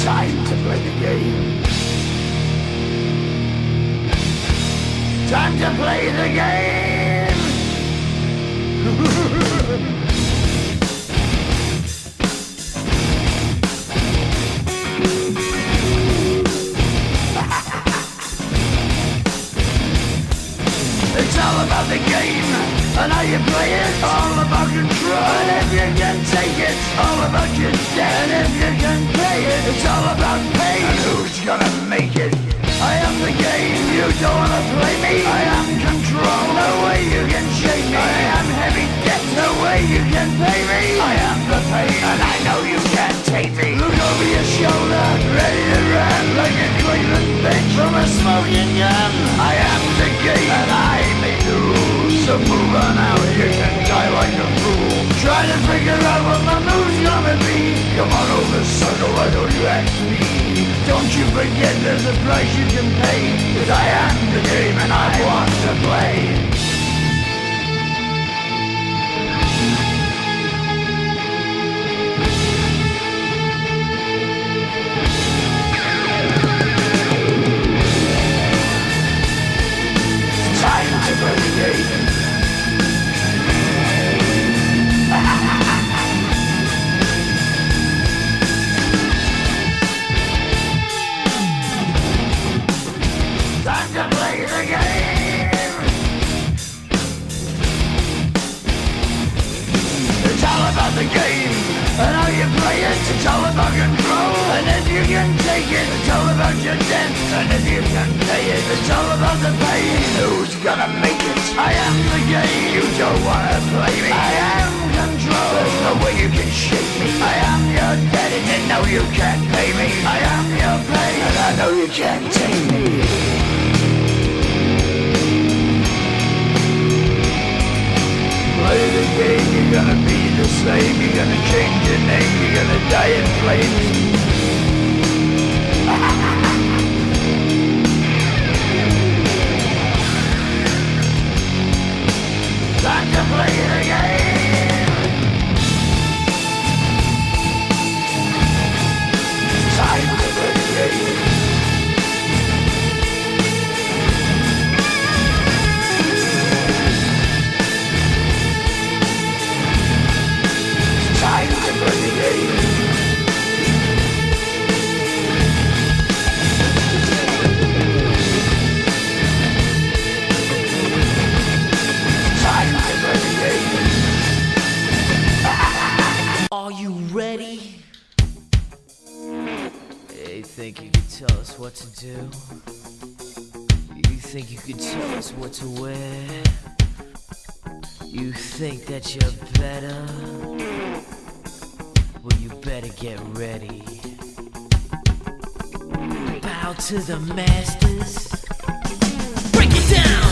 Time to play the game. Time to play the game. It's all about the game and how you play it. All about control, and if you can take it, all about your debt. And if you can pay it, it's all about pay. And who's gonna make it? I am the game, you don't wanna play me. I am control, no way you can shake me. I am heavy debt, no way you can pay me. I am the pain, and I know you can't take me. Look over your shoulder, ready to run like a Cleveland bitch from a smoking gun. I am the game, and I make the rules. So move on out, you can die like a fool. Trying to figure out what my move's gonna be. Come on over, sucker, why don't you ask me? Don't you forget there's a price you can pay. 'Cause I am the game and I want to play. Time to play the game. Time to play the game. It's all about the game and how you play it. It's all about control, and if you can take it, it's all about your debt. And if you can pay it, it's all about the pain. Who's gonna make it? I am the game. You don't wanna play me. I am control. There's no way you can shake me. I am your debt, and you know you can't pay me. I am your pain, and I know you can't take me. Play the game, you're gonna be the same. You're gonna change your name, you're gonna die in flames. Time to play the game. Time to play the game. Time to play the game. Time to play the game. Are you ready? You think you could tell us what to do? You think you could tell us what to wear? You think that you're better? Well, you better get ready. Bow to the masters. Break it down!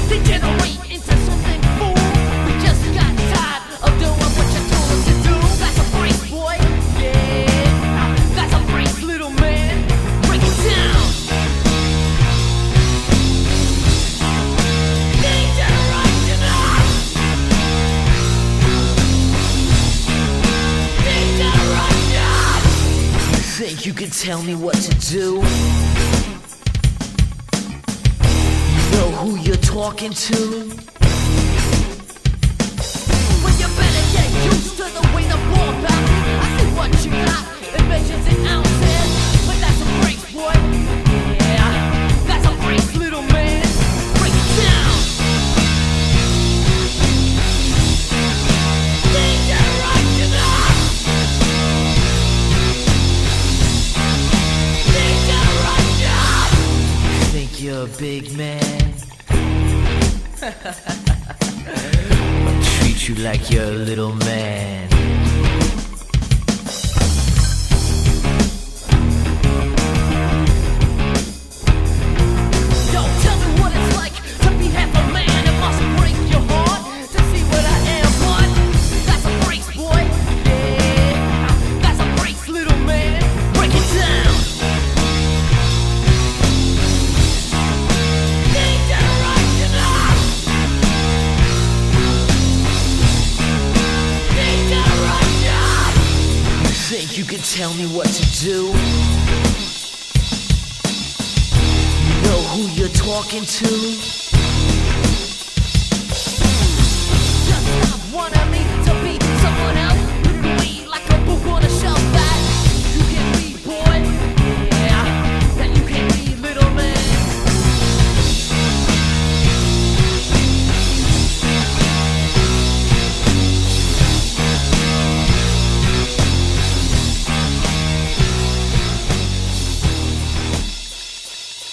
Degenerate into something fool. We just got tired of doing what you told us to do. That's a break, boy. Yeah, that's a break, little man. Break it down. Think you can tell me what to do? You know who you're talking to? Well, you better get used to the way the ball bounces. I see what you got, it measures in ounces. But that's a break, boy. Yeah, that's a break, little man. Break it down. Think you're a big man? I'll treat you like you're a little man. Yo, tell me what it's like to be half a man. It must break your heart to see what I am, but that's a break, boy. Yeah, that's a break, little man. Break it down. you can tell me what to do? You know who you're talking to? Just stop wanting me to be someone else.